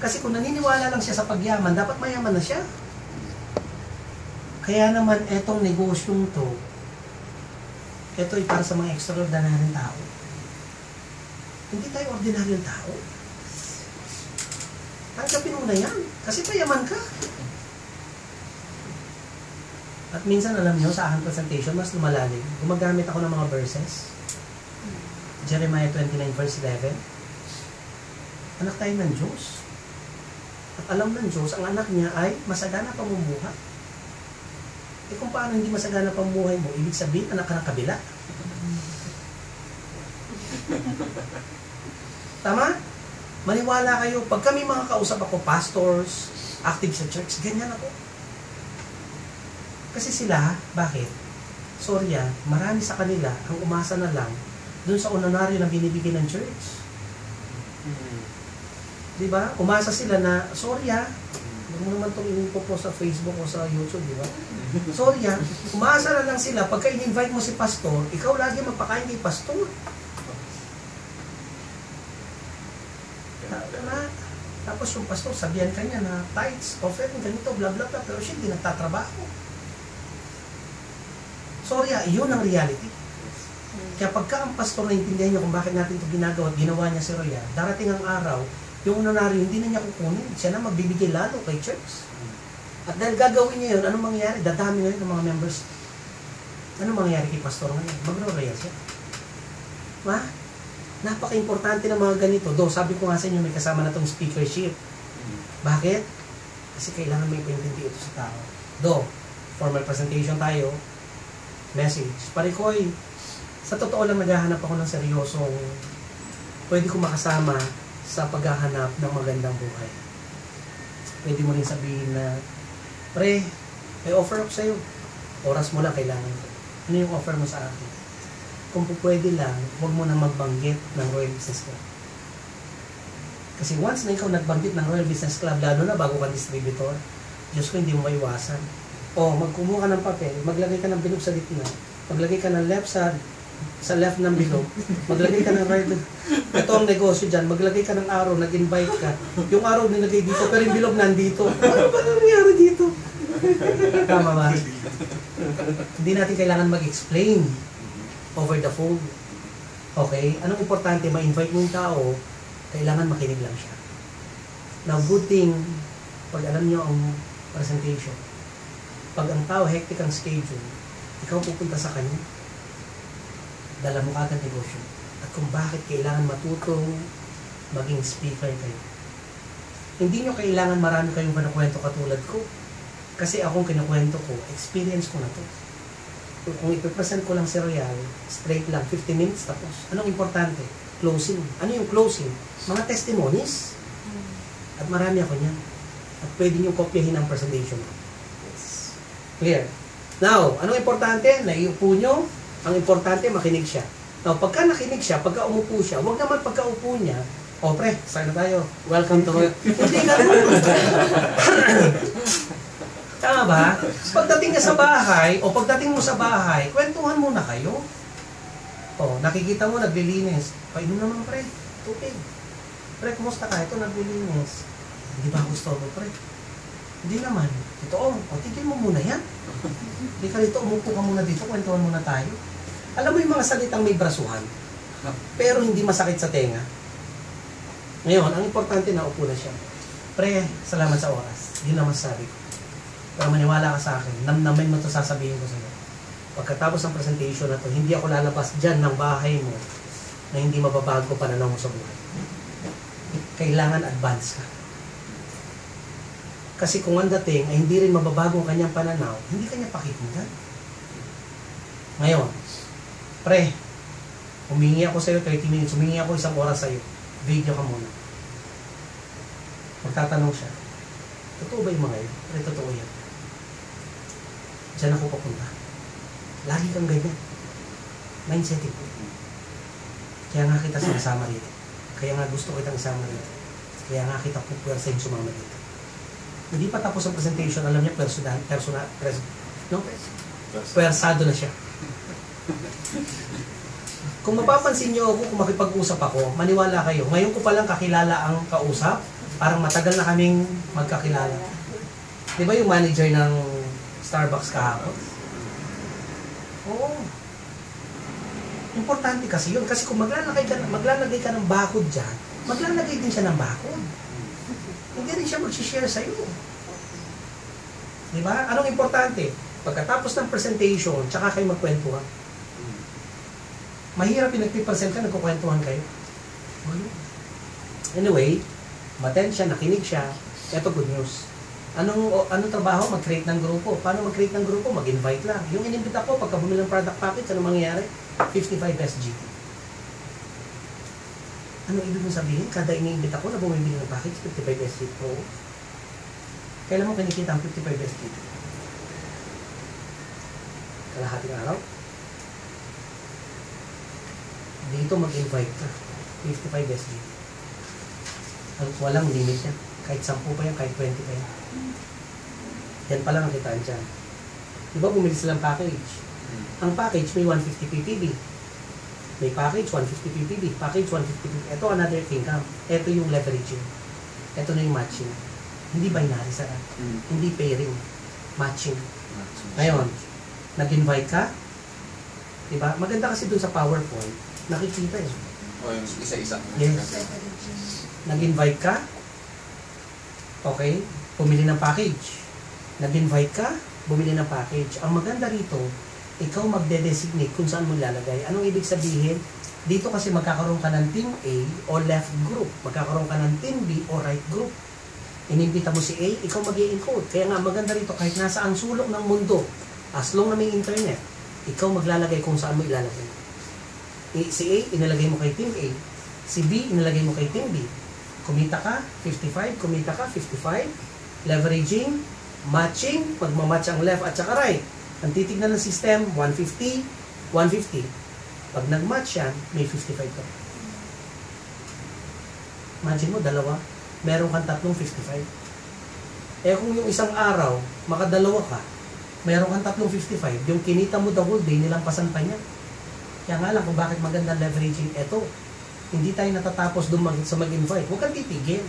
Kasi kung naniniwala lang siya sa pagyaman, dapat mayaman na siya. Kaya naman, etong negosyong to, ito ay para sa mga extraordinary tao. Hindi tayo ordinaryong tao. Tanggapin mo na yan. Kasi payaman ka. At minsan, alam nyo, sa aking presentation, mas lumalalim. Gumagamit ako ng mga verses. Jeremiah 29 verse 11. Anak tayo ng Diyos. At alam ng Diyos, ang anak niya ay masagana pamumuhay. Eh kung paano hindi masagana pamumuhay mo, ibig sabihin, anak ka ng kabila. Tama? Maniwala kayo, pag kami mga kausap ako, pastors, active sa church, ganyan ako. Kasi sila, bakit? Sorry marami sa kanila ang umasa na lang dun sa honoraryo na binibigay ng church. Diba? Umasa sila na, sorry huwag mo naman itong inipo po sa Facebook o sa YouTube, diba? Sorry umasa na lang sila, pagka in-invite mo si pastor, ikaw lagi magpakain kay pastor. Tapos yung pastor, sabihan ka niya na tithes, offering, ganito, bla bla bla, pero siya hindi nagtatrabaho. Sorry yun ang reality. Kaya pagka ang pastor naintindihan niya kung bakit natin ito ginagawa at ginawa niya si Roya, darating ang araw, yung honoraryo hindi na niya kukunin. Siya na magbibigay lalo kay church. At dahil gagawin niya yun, anong mangyayari? Dadami ngayon ng mga members. Anong mangyayari kay pastor ngayon? Magro-royal siya. Napaka-importante ng mga ganito. Sabi ko nga sa inyo, may kasama na itong speakership. Bakit? Kasi kailangan may paintindi ito sa tao. Formal presentation tayo, message. Parikoy, sa totoo lang naghahanap ako ng seryosong pwede ko makasama sa paghahanap ng magandang buhay. Pwede mo rin sabihin na, pre, may offer ako sa'yo. Oras mo lang kailangan ko. Ano yung offer mo sa akin? Kung pwede lang, huwag mo na magbanggit ng Royal Business Club. Kasi once na ikaw nagbanggit ng Royal Business Club, lalo na bago ka distributor, Diyos ko, hindi mo maiwasan. Magkumuha ka ng papel, maglagay ka ng bilog sa gitna, maglagay ka ng left side, sa left ng bilog, maglagay ka ng right. Ito ang negosyo dyan, maglagay ka ng araw, nag-invite ka. Yung araw nilagay dito, pero yung bilog nandito. Ano ba nangyari dito? Tama ba? Hindi natin kailangan mag-explain over the phone. Okay? Anong importante, ma-invite mo yung tao, kailangan makinig lang siya. Now, good thing, pag alam nyo ang presentation, pag ang tao, hectic ang schedule, ikaw pupunta sa kanya, dala mo agad negosyo. At kung bakit kailangan matutong maging speaker kayo. Hindi nyo kailangan marami kayong kinukwento katulad ko. Kasi akong kinukwento ko, experience ko na to. Kung ipipresent ko lang si Royal, straight lang, 50 minutes tapos. Anong importante? Closing. Ano yung closing? Mga testimonies. At marami ako niyan. At pwede nyo kopyahin ang presentation ko. Clear? Now, anong importante? Naiupo nyo. Ang importante, makinig siya. Now, pagka nakinig siya, pagka umupo siya, huwag naman pagka upo niya, pre, saan na tayo? Welcome to Royal. Hindi ka Tama ba? Pagdating ka sa bahay, o pagdating mo sa bahay, kwentuhan muna kayo. Nakikita mo, naglilinis. Painom naman, pre. Tubig. Pre, kumusta ka? Ito, naglilinis. Hindi ba gusto mo, pre? Hindi naman. Ito, tigil mo muna yan. Hindi ka dito, umupo ka muna dito, kwentuhan muna tayo. Alam mo yung mga salitang may brasuhan, pero hindi masakit sa tenga. Ngayon, ang importante na upo na siya. Pre, salamat sa oras. Yun ang masasabi ko. Pero maniwala ka sa akin, namnamin mo ito sasabihin ko sa iyo. Pagkatapos ng presentation na ito, hindi ako lalabas dyan ng bahay mo na hindi mababago pananaw mo sa buhay. Kailangan advance ka. Kasi kung ang dating ay hindi rin mababago ang kanyang pananaw, hindi kanya pakikinggan. Ngayon, pre, humingi ako sa iyo 30 minutes, humingi ako 1 oras sa iyo. Video ka muna. Magtatanong siya, totoo ba yung mga yun? Pre, totoo yan. Diyan ako papunta. Lagi kang ganyan. Mindset ko. Kaya nga kita sinasama dito. Kaya nga gusto kitang isama dito. Kaya nga kita pupwersa yung sumama dito. Hindi pa tapos ang presentation, alam niya, pwersado na siya. Kung mapapansin niyo ako, kung makipag-usap ako, maniwala kayo. Ngayon ko palang kakilala ang kausap, Parang matagal na kaming magkakilala. Di ba yung manager ng Starbucks kahapon? Oo. Importante kasi yun. Kasi kung maglalagay ka ng bakod dyan, maglalagay din siya ng bakod. Hindi rin siya mag-share sa'yo. Di ba? Anong importante? Pagkatapos ng presentation, tsaka kayo magkwentuhan. Mahirap yung nagpipresent ka, nagkukwentuhan kayo. Anyway, maten siya, nakinig siya. Ito good news. Anong trabaho? Mag-create ng grupo. Paano mag-create ng grupo? Mag-invite lang. Yung inimbita ko, pagka bumili ng product package, ano mangyayari? 55 SGT. Ano ibig mong sabihin? Kada iniimbita ko na bumibili ng package, 55 SGT. Oo. Kailan mo kinikita ang 55 SGT? Kalahating araw? Dito mag-invite ka. 55 SGT. Walang limit yan. Kahit 10 pa yan, kahit 20 pa yan. Yan pala ang kitaan dyan. Diba bumili silang package? Ang package may 150 ppb. May package 150 ppb. Package 150 ppb. Ito another income. Ito yung leveraging. Ito na yung matching. Hindi binary sa hindi pairing. Matching. Ngayon, nag-invite ka? Diba? Maganda kasi dun sa PowerPoint. Nakikita eh. O yung isa-isa. Yes. Nag-invite ka? Okay. Pumili ng package. Nag-invite ka? Bumili ng package. Ang maganda rito, ikaw magde-designate kung saan mo lalagay. Anong ibig sabihin? Dito kasi magkakaroon ka ng Team A o left group. Magkakaroon ka ng Team B o right group. Inimbita mo si A, ikaw mag-i-encode. Kaya nga maganda rito, kahit nasa ang sulok ng mundo, as long na may internet, ikaw maglalagay kung saan mo ilalagay. Si A, inalagay mo kay Team A. Si B, inalagay mo kay Team B. Kumita ka, 55. Kumita ka, 55. Leveraging, matching, pagmamatch ang left at saka right. Ang titignan ng system, 150, 150. Pag nag-match yan, may 55 ka. Imagine mo, dalawa. Meron kang 355. Eh kung yung isang araw, makadalawa ka, meron kang 355. Yung kinita mo the whole day, nilampasan pa niya. Kaya nga lang kung bakit magandang leveraging, eto, hindi tayo natatapos doon sa mag-invite. Huwag kang titigil.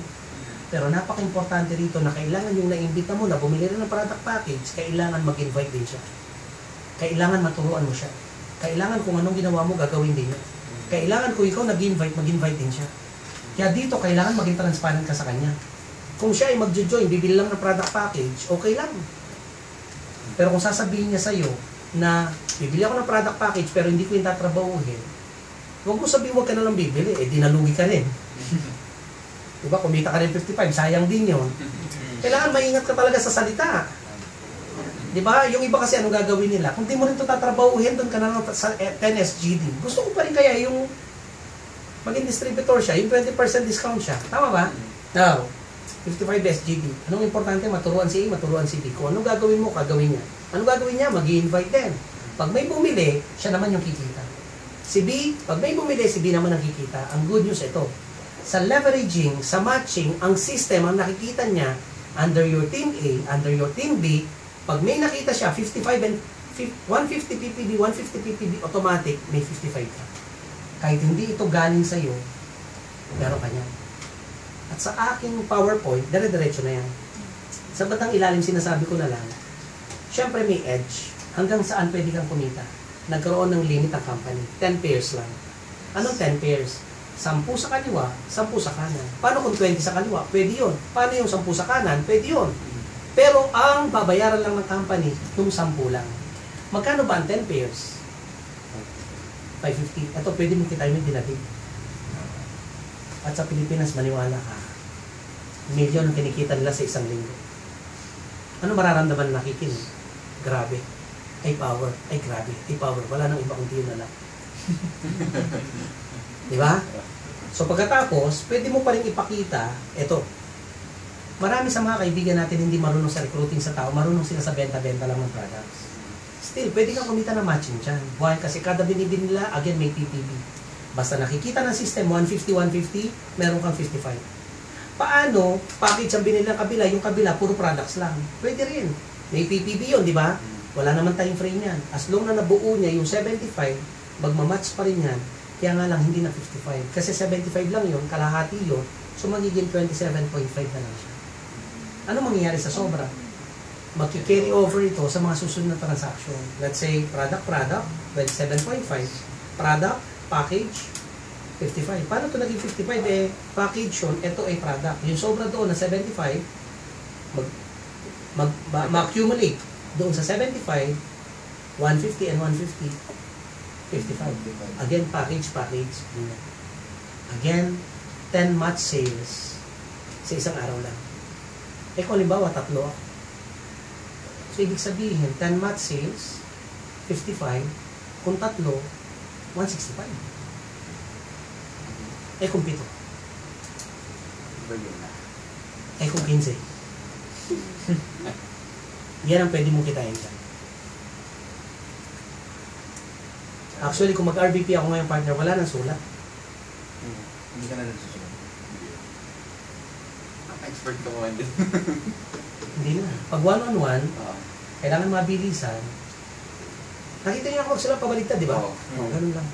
Pero napaka-importante rito na kailangan yung naimbita mo na bumili rin ng product package, kailangan mag-invite din siya. Kailangan maturuan mo siya. Kailangan kung anong ginawa mo, gagawin din niya. Kailangan kung ikaw nag-invite, mag-invite din siya. Kaya dito, kailangan maging transparent ka sa kanya. Kung siya ay mag-join, bibili lang ng product package, okay lang. Pero kung sasabihin niya sa'yo na bibili ako ng product package pero hindi ko yung tatrabahuhin, huwag mo sabihin huwag ka na lang bibili, eh dinalugi ka rin. Diba, kumita ka rin 55, sayang din yun. Kailangan maingat ka talaga sa salita. Diba, yung iba kasi anong gagawin nila, kung di mo rin ito tatrabahuhin, doon ka na lang sa 10 SGD. Gusto ko pa rin kaya yung maging distributor siya, yung 20% discount siya. Tama ba? Now, 55 SGD. Anong importante? Maturuan si A, maturuan si B. Kung anong gagawin mo, kagawin niya. Anong gagawin niya? Mag-i-invite din. Pag may bumili, siya naman yung kikita. Si B, pag may bumili, si B naman ang kikita. Ang good news ito. Sa leveraging, sa matching, ang system, ang nakikita niya, under your team A, under your team B, pag may nakita siya, 55 and 150 ppb, 150 ppb, automatic, may 55 ka. Kahit hindi ito galing sa'yo, meron ka niya. At sa aking PowerPoint, dire-diretso na yan. Sa batang ilalim, sinasabi ko na lang, syempre may edge. Hanggang saan pwede kang kumita? Nagkaroon ng limit ang company. 10 pairs lang. Anong 10 pairs? 10 sa kaliwa, 10 sa kanan. Paano kung 20 sa kaliwa? Pwede yun. Paano yung 10 sa kanan? Pwede yun. Pero ang babayaran lang ng company, yung 10 lang. Magkano ba ang 10 pairs? 550. Ito, pwede mo kita yung dinatid. At sa Pilipinas, maniwala ka, milyon ang kinikita nila sa isang linggo. Ano mararamdaman na nakikinig? Grabe. Ay power. Ay grabe. Ay power. Wala nang iba kundi yun na lang. Diba? So pagkatapos, pwede mo pa rin ipakita, eto, marami sa mga kaibigan natin hindi marunong sa recruiting sa tao, marunong sila sa benta-benta lang ng products. Still, pwede kang kumita ng matching dyan. Why? Kasi kada binibin nila, again, may PPB. Basta nakikita ng system, 150, meron kang 55. Paano, package ang binili ng kabila, yung kabila, puro products lang. Pwede rin. May PPB yun, di ba? Wala naman time frame yan. As long na nabuo niya yung 75, magmamatch pa rin yan. Kaya nga lang, hindi na 55. Kasi 75 lang yun, kalahati yun, So, magiging 27.5 na lang siya. Ano mangyayari sa sobra? Mag-carry over ito sa mga susunod na transaction. Let's say, product, 27.5. Product, package, 55. Paano ito naging 55? Eh, package yun, ito ay product. Yung sobra doon na 75, ma-accumulate doon sa 75, 150 and 150, 55. Again, package. Again, 10 match sales sa isang araw lang. Eh kung halimbawa, 3 ako. So, ibig sabihin, 10 match sales, 55, kung 3, 165. Eh kung 7. Eh kung 15. Yan ang pwede mong kitain dyan. Actually, kung mag-RBP ako ngayon, partner, wala nang sulat. Hindi ka na nagsusunod. Expert ka mo din. Hindi na. Pag one-on-one, kailangan mabilisan. Nakita niyo ako sila pabaliktad, di ba? Ganun lang.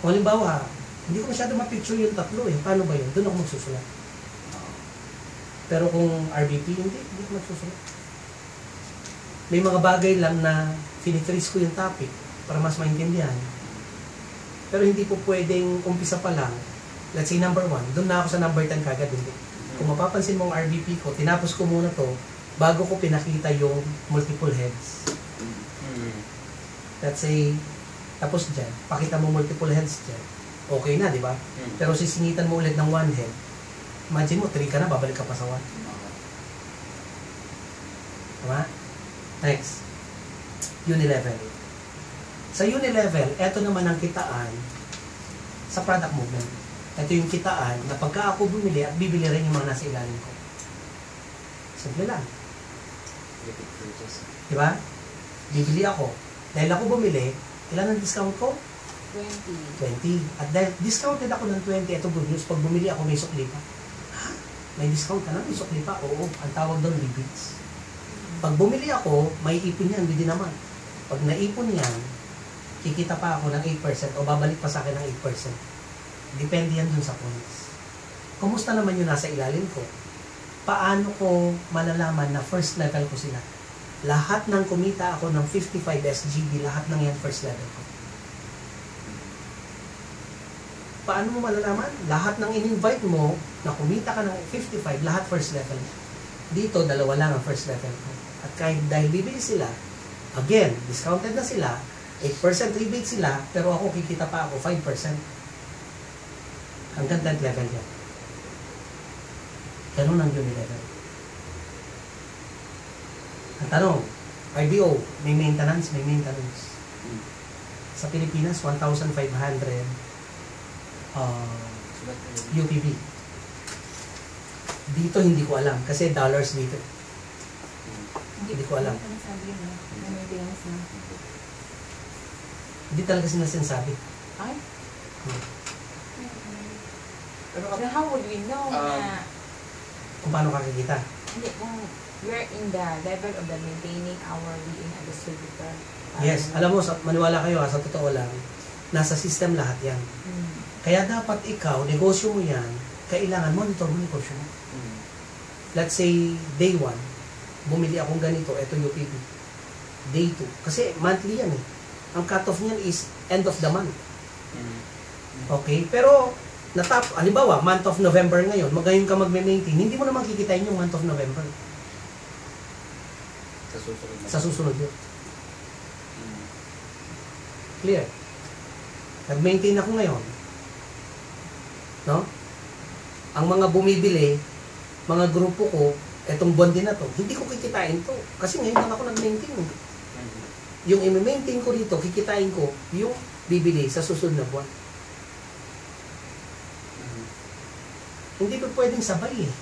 Kung halimbawa, hindi ko masyado mapicture yung 3 eh. Paano ba yun? Doon ako magsusulat. Pero kung RBP, hindi ko magsusulat. May mga bagay lang na finitrace ko yung topic para mas maintindihan. Pero hindi po pwedeng umpisa pa lang. Let's say number 1, doon na ako sa number 10 kagad. Hindi. Kung mapapansin mo ang RBP ko, tinapos ko muna to bago ko pinakita yung multiple heads. Let's say, tapos dyan, pakita mo multiple heads dyan. Okay na, di ba? Pero sisingitan mo ulit ng 1 head. Imagine mo, 3 ka na, babalik ka pa sa 1. Tama? Next. Unilevel. Sa Unilevel, eto naman ang kitaan sa product movement. Ito yung kitaan na pagka ako bumili at bibili rin yung mga nasa ilalim ko. Simple lang. Diba? Bibili ako. Dahil ako bumili, ilan ang discount ko? 20. At dahil discounted ako ng 20, ito good news, pag bumili ako may sukli pa. Ha? May discount ka na? May sukli pa? Oo. Ang tawag doon, rebates. Pag bumili ako, may ipon yan, hindi naman. Pag naipon yan, kikita pa ako ng 8% o babalik pa sa akin ng 8%. Depende yan dun sa points. Kumusta naman yung nasa ilalim ko? Paano ko malalaman na first level ko sila? Lahat ng kumita ako ng 55 SGB, lahat ng yan first level ko. Paano mo malalaman? Lahat ng in-invite mo na kumita ka ng 55, lahat first level. Dito, 2 lang ang first level ko. At kahit dahil bibili sila, again, discounted na sila, 8% rebate sila, pero ako kikita pa ako 5%. Hanggang 10th level yan. Ganun ang Unilevel. Ang tanong, IBO, may maintenance? May maintenance. Sa Pilipinas, 1,500 UPB. Dito hindi ko alam kasi dollars dito. Hindi ko alam. Hindi talaga sinasabi. Ay? Pero how would we know na kung paano kakikita? hindi, kung we're in the level of the maintaining our being a distributor? Yes. Alam mo, maniwala kayo sa totoo lang, nasa system lahat yan. Kaya dapat ikaw, negosyo mo yan, kailangan monitor mo negosyo mo. Let's say, day 1, bumili akong ganito, ito UPB. Day 2, kasi monthly yan eh. Ang cut-off niyan is end of the month. Okay? Pero, halimbawa, month of November ngayon, magayon ka magme-maintain, hindi mo naman kikitain yung month of November. Sa susunod yun. Clear? Nag-maintain ako ngayon. No? Ang mga bumibili, mga grupo ko, etong bond din na to, hindi ko kikitain to. Kasi ngayon lang ako nag-maintain. Yung i-maintain ko rito, kikitain ko yung bibili sa susunod na buwan. Hindi pa pwedeng sabay eh.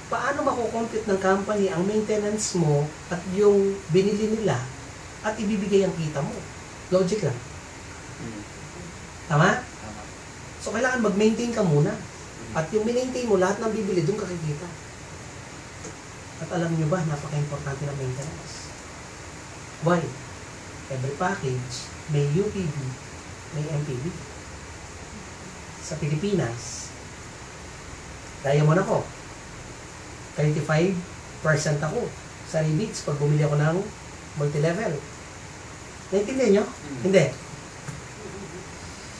Paano makukompute ng company ang maintenance mo at yung binili nila at ibibigay ang kita mo? Logic lang. Tama? So, kailangan mag-maintain ka muna. At yung maintain mo, lahat ng bibili, doon ka kikita. At alam nyo ba, napaka-importante ng maintenance. Why? Every package, may UPB, may MPB. Sa Pilipinas, Diamond ako. 35% ako sa rebates pag bumili ako ng multi-level. Naintindihan nyo? Hindi.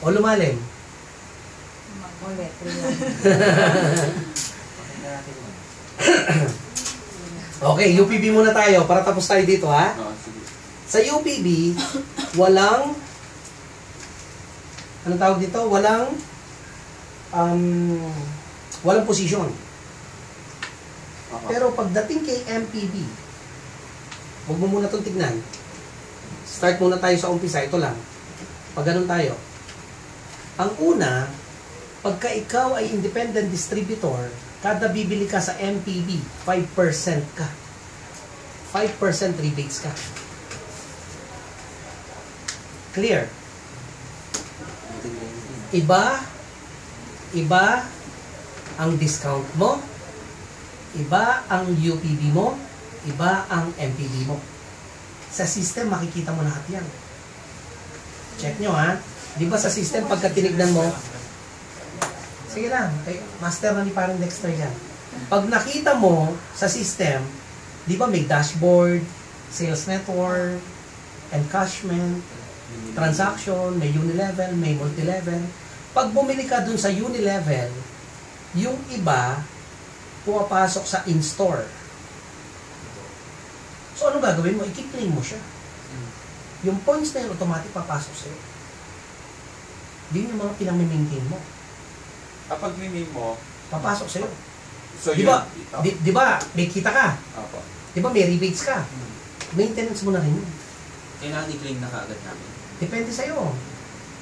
O lumalim. Ulit. Okay, UPB muna tayo para tapos tayo dito, ha? Oo, sige. Sa UPB, walang anong tawag dito? Walang posisyon. Aha. Pero pagdating kay MPB, huwag mo muna itong tignan. Start muna tayo sa umpisa. Ito lang. Pag ganun tayo. Ang una, pagka ikaw ay independent distributor, kada bibili ka sa MPB, 5% ka. 5% rebates ka. Clear? Iba ang discount mo, iba ang UPB mo, iba ang MPB mo. Sa system, makikita mo lahat yan. Check nyo, ha? Di ba sa system, pagka tinignan mo, sige lang, master na ni parang Dexter yan. Pag nakita mo sa system, di ba may dashboard, sales network, encashment, transaction, may unilevel, may multilevel. Pag bumili ka dun sa unilevel, yung iba, pumapasok sa in-store. So, ano gagawin mo? I-claim mo siya. Yung points na yun, automatic papasok sa'yo. Yun yung mga pinang-maintain mo. Kapag name mo, Papasok sa'yo. so Di ba, di ba, may kita ka? Apo. Di ba, may rebates ka? Maintenance mo na rin yun. Kailangan i-claim na kaagad namin Depende sa'yo.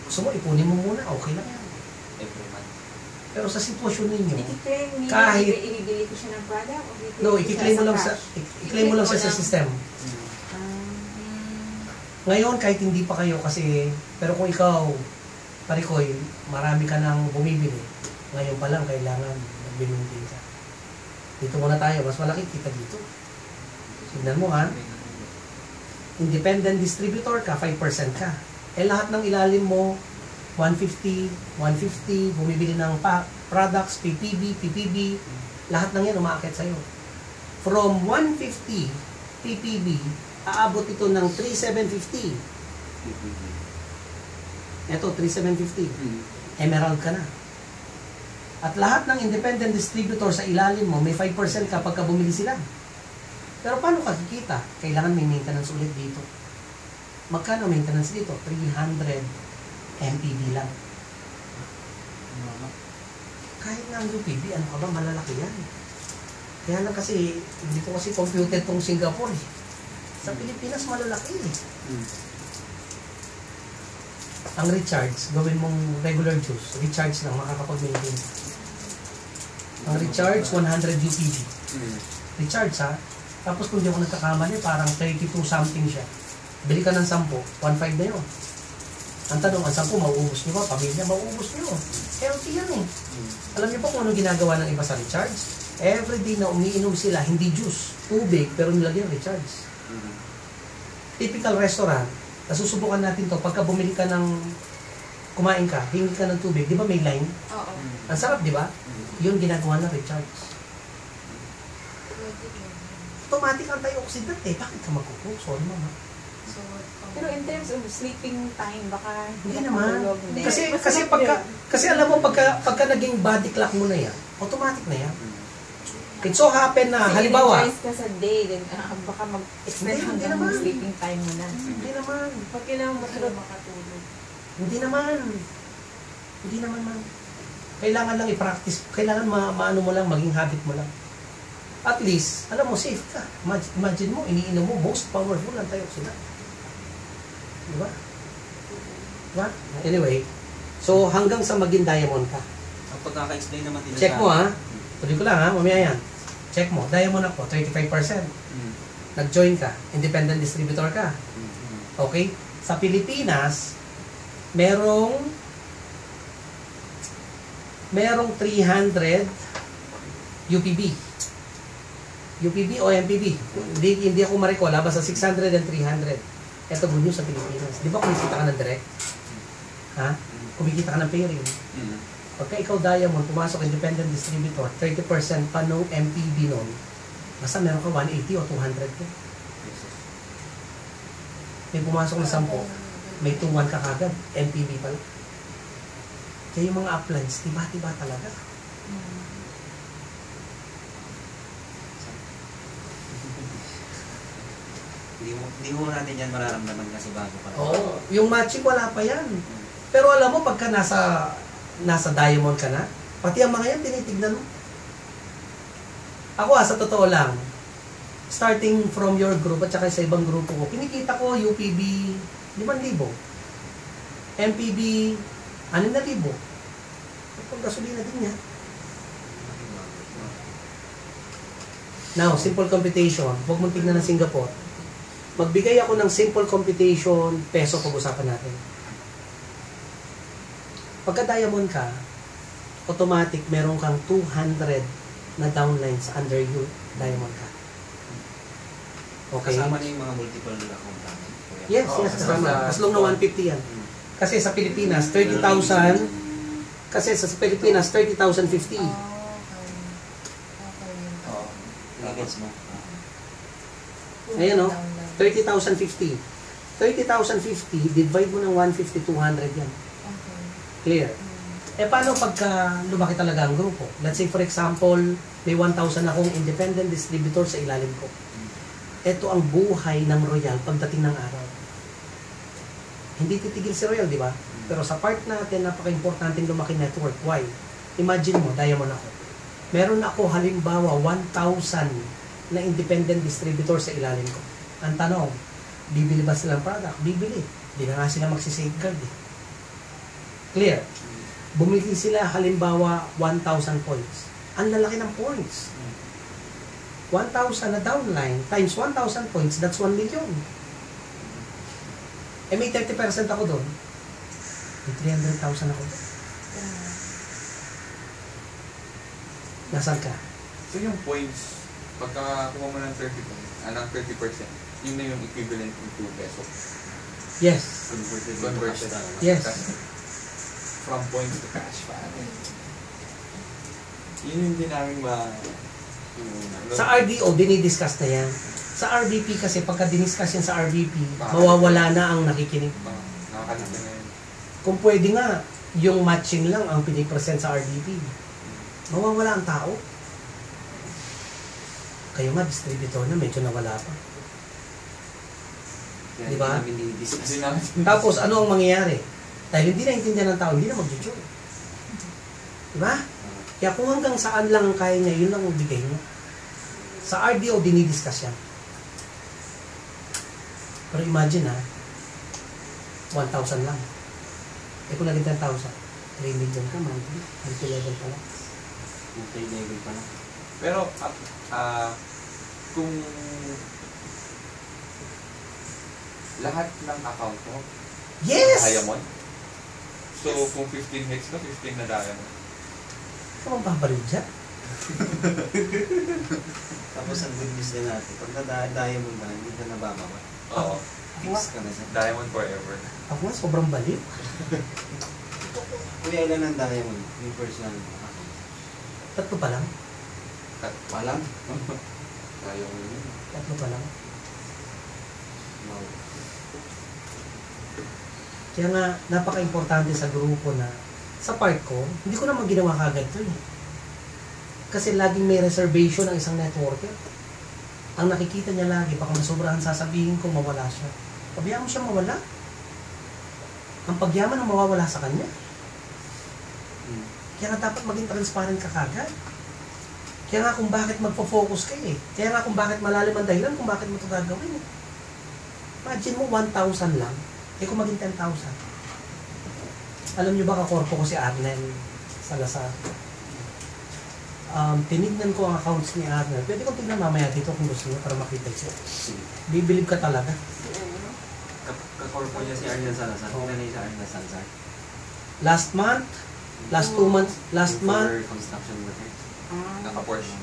Gusto mo, ipunin mo muna, okay lang yan. every month. Pero sa sitwasyon ninyo, I-claim niya, Kahit- ibibili ko siya ng product o bibili no, ko siya i-claim mo lang sa, cash? i-claim mo lang siya sa system. Ngayon, kahit hindi pa kayo kasi, pero kung ikaw, Parikoy, marami ka nang bumibili, ngayon pa lang kailangan mag-maintain ka. Dito muna tayo, mas malaki kita dito. Tignan mo, ha? Independent distributor ka, 5% ka. Eh lahat ng ilalim mo, 150, bumibili ng products, PPB, lahat ng yan umaakit sa'yo. From 150 PPB, aabot ito ng 3,750. Ito, 3,750. Emerald ka na. At lahat ng independent distributor sa ilalim mo, may 5% ka pagka bumili sila. Pero paano ka kikita? Kailangan may maintenance ulit dito. Magkano maintenance dito? 300 MPB lang. Kahit na ang UPB, ano ka ba? Malalaki yan. Kaya lang kasi, hindi ko kasi computed tong Singapore. Sa Pilipinas, malalaki. Ang recharge, gawin mong regular juice. Recharge lang, makakapag-maintain. Ang recharge, 100 UPB. Recharge, ha? Tapos kung di ako nagkakamali, parang 32 something siya. Bili ka ng 10, 1.5 na yun. Ang tanong, ang 10, mauubos nyo ba? Pamilya, mauubos nyo. Healthy yan eh. Alam niyo ba kung anong ginagawa ng iba sa recharge? Everyday na umiinom sila, hindi juice, tubig, pero nilagyan recharge. Typical restaurant, nasusubukan natin to, pagka bumili ka ng, kumain ka, hingi ka ng tubig, di ba may line? Oo. Ang sarap, di ba? Yun ginagawa ng recharge. Automatic antioxidant eh. Bakit ka magkukuha? Sorry mama. Pero in terms of sleeping time, baka Hindi naman. nakatulog, hindi. Kasi alam mo, pagka naging body clock mo na yan, automatic na yan. It so happen na, Kasi halimbawa, in-choice ka sa day, then baka mag-extend Hindi hanggang naman. sleeping time mo na. hindi naman. Pag kailangan mo talaga makatulog. Hindi naman. Hindi naman, ma'am. Kailangan lang i-practice. Kailangan maano mo lang, maging habit mo lang. At least, alam mo, safe ka. Imagine mo, iniinom mo, most powerful ang antioxidant. Diba? Diba? Anyway, so hanggang sa maging diamond ka. Ang pagkaka-explain naman nila Check mo ha. Tuloy ko lang ha, mamaya yan. Check mo, diamond ako, 35%. Nag-join ka, independent distributor ka. Okay? Sa Pilipinas, merong 300 UPB. UPB o MPB. Hindi ako ma-recall, basta 600 and 300. Ito good news sa Pilipinas. Di ba kumikita ka ng direct? Ha? Kumikita ka ng pairing. Pagka ikaw diamond, pumasok independent distributor, 30% pa nung MPB nun, basta meron ka 180 o 200 ka. May pumasok na 10, may 2-1 ka kagad, MPB pala. Kaya yung mga uplines, tiba-tiba talaga. Hindi mo natin yan mararamdaman kasi bago pa lang. Oo, yung matching wala pa yan. Pero alam mo, pagka nasa diamond ka na, pati ang mga yan, tinitignan mo. Ako sa totoo lang, starting from your group at saka sa ibang grupo ko, kinikita ko UPB 5,000. MPB 6,000. Pag gasolina din yan. Now, simple computation. Huwag mong tignan ng Singapore. Magbigay ako ng simple computation, peso pag-usapan natin. Pagka diamond ka, automatic meron kang 200 na downlines under you, diamond ka. Okay? Kasama na yung mga multiple account namin. Yes, Oo, yes, kasama. sa- As long na 150 yan. Kasi sa Pilipinas, 30,000. Kasi sa Pilipinas, 30,050. Okay. Oo. Nagets mo. Ayan o, 30,050. 30,050, divide mo ng 150, 200 yan. Okay. Clear? Eh, paano pagka lumaki talaga ang grupo? Let's say, for example, may 1,000 akong independent distributor sa ilalim ko. Ito ang buhay ng Royal pagdating ng araw. Hindi titigil si Royal, di ba? Pero sa part natin, napaka-importante lumaki network. Why? Imagine mo, diamond ako. Meron ako halimbawa 1,000 na independent distributor sa ilalim ko. Ang tanong, bibili ba silang product? Bibili. Hindi na nga sila magsisafeguard eh. Clear? Bumili sila halimbawa 1,000 points. Ang lalaki ng points. 1,000 na downline times 1,000 points, that's 1 million. Eh may 30% ako doon. May 300,000 ako doon. Nasaan ka? So yung points, pagka kuha mo ng 30%, yun na yung equivalent ng 2 peso. Yes. Converted. Yes. From points to cash. Yun yung din namin Sa RDO, dinidiscuss na yan. Sa RBP kasi, pagka diniscuss yan sa RBP, mawawala na ang nakikinig. Nakakalita na yun. Kung pwede nga, yung matching lang ang pinipresent sa RBP. Mawawala ang tao. Kayo nga, distributor na, medyo nawala pa. Kaya Di ba? hindi namin dinidiscuss. Hindi namin Tapos, ano ang mangyayari? Dahil hindi naintindihan ng tao, hindi na mag-join. Diba? Kaya kung hanggang saan lang ang kaya niya, yun lang ang bigay mo. Sa RDO, dinidiscuss yan. Pero imagine 1,000 lang. Eh kung naging 10,000, 3 million ka, monthly. Multi-level pa lang. Multi-level pa lang. Pero, kung lahat ng account mo, Yes! diamond, so kung 15 hits ka, 15 na diamond. Ito ang babalik dyan. Tapos ang good news din natin, pag na-diamond na, hindi ka nabababa. Oo. Fix ka na siya. Diamond forever. Ako nga, sobrang balik. Kuya, ilan ang diamond? Yung personal account. 3 pa lang. Walang? Diamond yun. 3 pa lang. Wow. Kaya nga, napaka-importante sa grupo na sa part ko, hindi ko naman ginawa kagad to eh. Kasi laging may reservation ang isang networker. Ang nakikita niya lagi, baka masobrahan sasabihin ko, mawala siya. Pabayaan mo siya mawala. Ang pagyaman ang mawawala sa kanya. Kaya nga dapat maging transparent ka kagad. Kaya nga kung bakit magpo-focus ka eh. Kaya nga kung bakit malalim ang dahilan, kung bakit mo ito gagawin eh. Imagine mo, 1,000 lang. Eh kung maging 10,000. Alam niyo ba kakorpo ko si Arnel Salazar? Tinignan ko ang accounts ni Arnel. Pwede kong tignan mamaya dito kung gusto niyo para makita siya. Bibilib ka talaga. Kakorpo niya si Arnel Salazar. Oo. Kailan niya si Arnel Salazar? Last month, last 2 months, last Yung month, for construction worker. Naka-Porsche.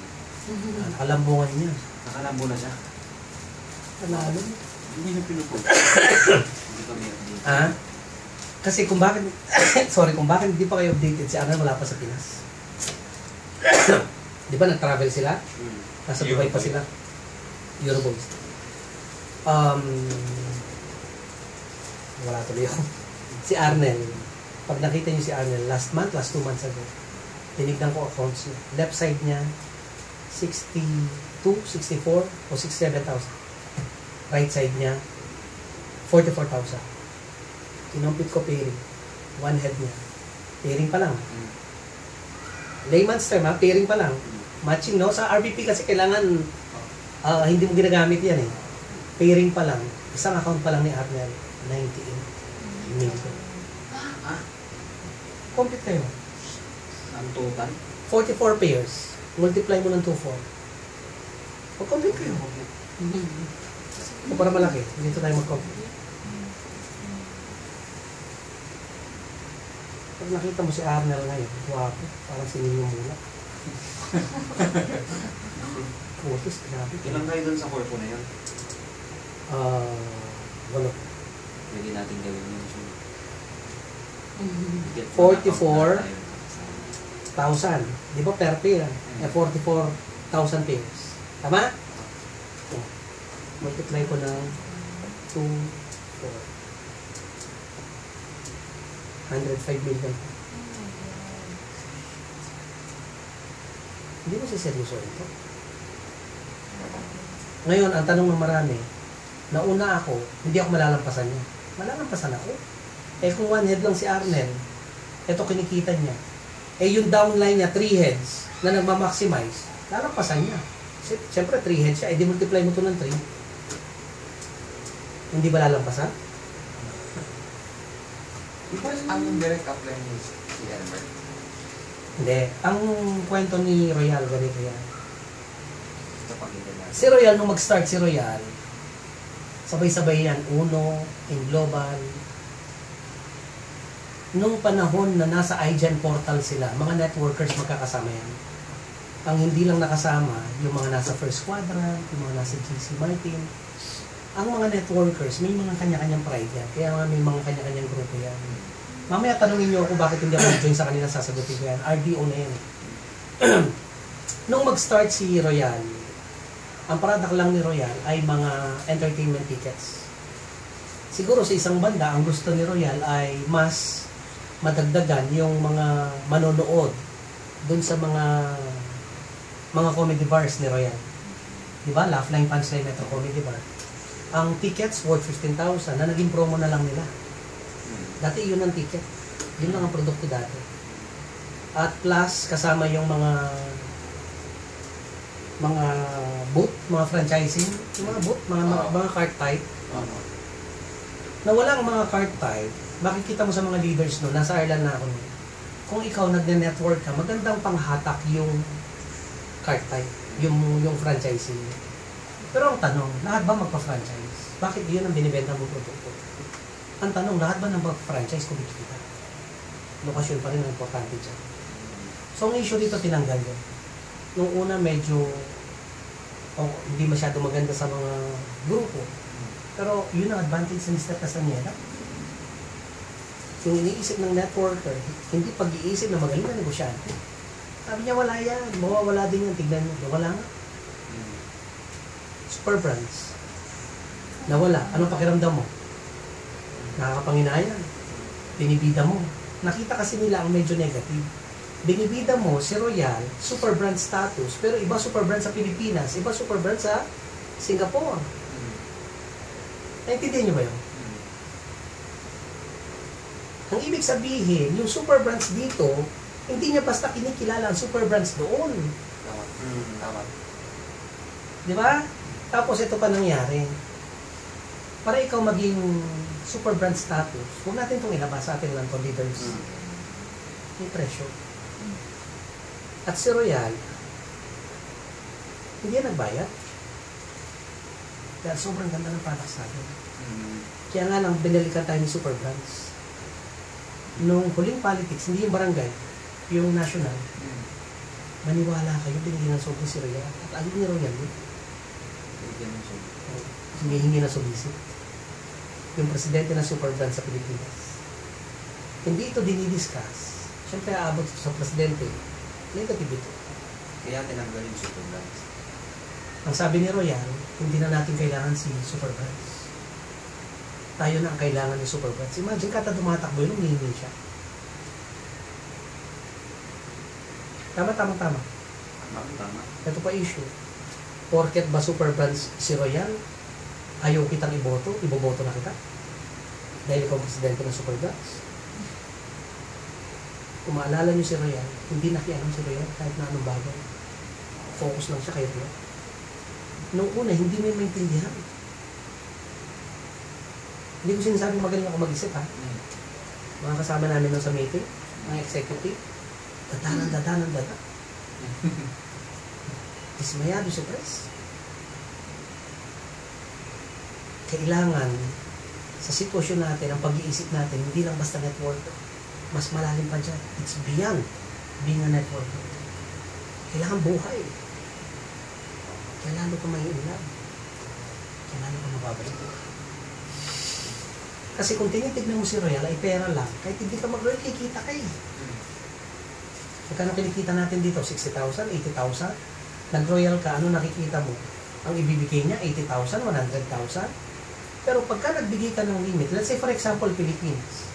nakalambungan niya. Nakalambo na siya. Panalo. Hindi na pinupog. Hindi kami update. Ah? Kasi kung bakit, kung bakit hindi pa kayo updated si Arnel wala pa sa Pinas. Di ba nag-travel sila? Nasa Dubai pa sila. Euroboys. Wala tuloy ako. Si Arnel, pag nakita niyo si Arnel, last 2 months ago, tinignan ko accounts niya. Left side niya, 62, 64, o 67,000. Right side niya, 44,000. Kinumpit ko pairing. One head niya. Pairing pa lang. Layman's term ha, pairing pa lang. Matching, no? Sa RBP kasi kailangan hindi mo ginagamit yan eh. Pairing pa lang. Isang account pa lang ni Arnel, 98 million. Complete kayo. Ang total? 44 pairs. Multiply mo ng 2,4. Complete kayo. O para malaki. Dito tayo mag-complete. Pag nakita mo si Arnel ngayon, wapo. Parang sinino mula. Photos, grabe. Ilang kayo dun sa corpo na yun? 8. Pwede natin gawin yun. 44,000. Di ba per pair? 44,000 pairs. Tama? Multiply ko ng 2, 4. 105 million. Hindi mo siseryoso ito. Ngayon, ang tanong ng marami, nauna ako, hindi ako malalampasan niya. Malalampasan ako. Eh kung one head lang si Arnel, ito kinikita niya. Eh yung downline niya, 3 heads, na nagmamaximize, lalampasan niya. Siyempre 3 heads siya, eh di multiply mo ito ng 3. Hindi ba lalampasan? Ang direct apply ni si Albert. Hindi. Ang kwento ni Royal, ganito yan. Ito pakita natin. Si Royal, nung mag-start si Royal, sabay-sabay yan, Uno, in Global. Nung panahon na nasa iGen portal sila, mga networkers magkakasama yan. Ang hindi lang nakasama, yung mga nasa First Quadrant, yung mga nasa GC Martin. Ang mga networkers, may mga kanya-kanyang pride yan. Kaya nga may mga kanya-kanyang grupo yan. Mamaya tanungin nyo ako bakit hindi ako join sa kanila, sasagutin ko yan. RDO na yan. Nung mag-start si Royal, ang product lang ni Royal ay mga entertainment tickets. Siguro sa isang banda, ang gusto ni Royal ay mas madagdagan yung mga manonood dun sa mga comedy bars ni Royal. Diba? Laugh Line, Punchline, Metro Comedy Bar. Ang tickets worth 15,000 na naging promo na lang nila. Dati yun ang ticket. Yun lang ang produkto dati. At plus, kasama yung mga booth, mga franchising, yung mga booth, mga cart type. Na walang mga cart type, makikita mo sa mga leaders no, nasa Ireland na ako no. Kung ikaw nagne-network ka, magandang panghatak yung cart type, yung franchising. Pero ang tanong, lahat ba magpa-franchise? Bakit yun ang binibenta mong produkto? Ang tanong, lahat ba ng mag-franchise kumikita? Lokasyon pa rin ang importante dyan. So, ang issue dito, tinanggal yun. Nung una, medyo hindi masyado maganda sa mga grupo. Pero yun ang advantage ni Mr. Castañeda. Yung iniisip ng networker, hindi pag-iisip na magaling na negosyante. Sabi niya, wala yan. Mawawala din yan. Tignan niyo. Wala nga. Super brands. Nawala. Anong pakiramdam mo? Nakakapanginayang. Binibida mo. Nakita kasi nila ang medyo negative. Binibida mo si Royal, super brand status, pero iba super brand sa Pilipinas, iba super brand sa Singapore. Naintindihan niyo ba yun? Ang ibig sabihin, yung super brands dito, hindi niya basta kinikilala ang super brands doon. Tama. Di ba? Tapos ito pa nangyari. Para ikaw maging super brand status, huwag natin itong ilabas sa ating lang to leaders. May presyo. At si Royal, hindi yan nagbayad. Dahil sobrang ganda ng product sa atin. Kaya nga lang, binalikan tayo ni super brands. Nung huling politics, hindi yung barangay, yung national, maniwala kayo, binigyan ng sobrang si Royal. At ayun ni Royal yun. Humihingi na solicit. Yung presidente ng super brand sa Pilipinas. hindi ito dinidiscuss, siyempre aabot ito sa presidente, negative ito. Kaya tinanggalin yung supervise. Ang sabi ni Royal, hindi na natin kailangan si supervise. Tayo na ang kailangan ni supervise. Imagine kata dumatakbo yun, humihingi siya. Tama. Tama. Ito pa issue. Porket ba supervise si Royal, ayaw kitang iboboto na kita? Dahil ikaw presidente ng supervise. Kung maalala niyo si Royal, hindi nakialam si Royal kahit na anong bagay. Focus lang siya kay Royal. Noong una, hindi mo maintindihan. Hindi ko sinasabing magaling ako mag-isip, ha? Mga kasama namin nung sa meeting, mga executive, dadanan. Dismayado si Pres. Kailangan, sa sitwasyon natin, ang pag-iisip natin, hindi lang basta network. Mas malalim pa dyan. It's beyond being a network. Kailangan buhay. Kaya lalo ka maiinlove. Kaya lalo ka mababalik. Kasi kung tinitignan mo si Royal, ay pera lang. Kahit hindi ka mag-royal, kikita ka eh. Magkano kinikita natin dito? 60,000, 80,000? Nag-royal ka, ano nakikita mo? Ang ibibigay niya, 80,000, 100,000? Pero pagka nagbigay ka ng limit, let's say for example, Pilipinas.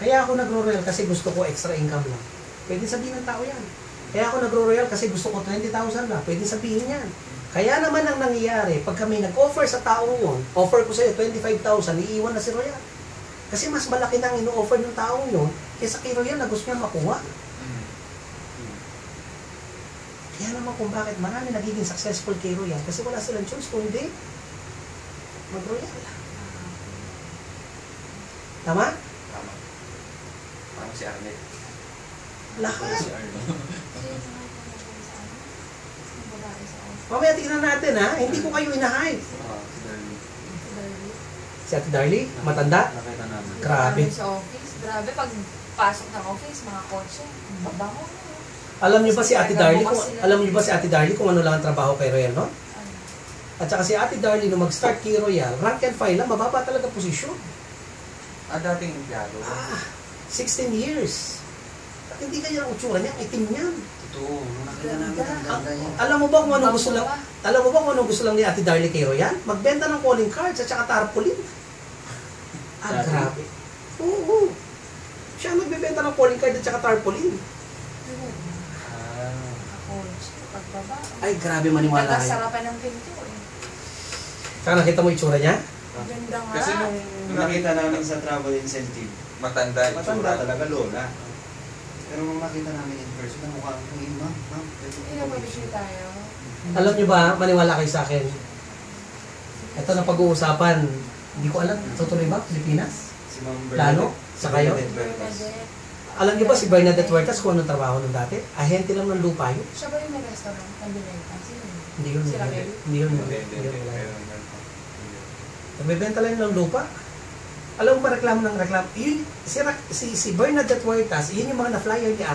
Kaya ako nagro-royal kasi gusto ko extra income lang. Pwede sabihin ng tao yan. Kaya ako nagro-royal kasi gusto ko 20,000 lang. Pwede sabihin yan. Kaya naman ang nangyayari, pag kami nag-offer sa taong yun, offer ko sa'yo 25,000, iiwan na si Royal. Kasi mas malaki na ang ino-offer ng taong yun kaysa kay Royal na gusto niya makuha. Kaya naman kung bakit marami nagiging successful kay Royal kasi wala silang choice kung hindi mag-Royal. Tama? Tama. Parang si Arnett. Lahat. Si Arnett. Mamaya tingnan natin ha, hindi ko kayo inahay. Si Darlene. Si Ate Darlie, matanda. Nakita namin. Grabe. Sa office. Grabe, pag pasok ng office, mga kotse, babango. Alam niyo ba si Ate Darlie kung ano lang ang trabaho kay Royal, no? At saka si Ate Darlie nung mag-start kay Royal, rank and file lang, mababa talaga posisyon. Dating empleyado. 16 years. At hindi kaya ang utsura niya, ang itim niyan. Totoo. Nung nakita namin ang ganda niya. Alam mo ba kung anong gusto lang ni Ate Darlie kay Royal? Magbenta ng calling cards at saka tarpaulin. Dati? Grabe. Oo. Siya nagbebenta ng calling card at saka tarpaulin. Kotse, pagbaba. Ay, grabe maniwala kayo. Nagasarapan ng pinto eh. Saka nakita mo itsura niya? Ganda nga. Kasi Nung nakita namin sa travel incentive, matanda matanda talaga lola. Pero nung nakita namin in person, ang mukha ko, ma'am, Pinag-picture tayo. Alam niyo ba, maniwala kayo sa akin. Ito na pag-uusapan. Hindi ko alam, tutuloy ba? Pilipinas? Si Ma'am Lalo? Sa kayo? Bernadette. Alam niyo ba si Bernadette Huertas kung anong trabaho nung dati? Ahente lang ng lupa yun. Siya ba yung may restaurant ng Binenta? Sino yun? Hindi yun. Si Ramel? Hindi yun. Nagbebenta lang ng lupa. Alam mo ba reklamo ng reklamo? Yun, si Bernadette Huertas, yun yung mga na-flyer ni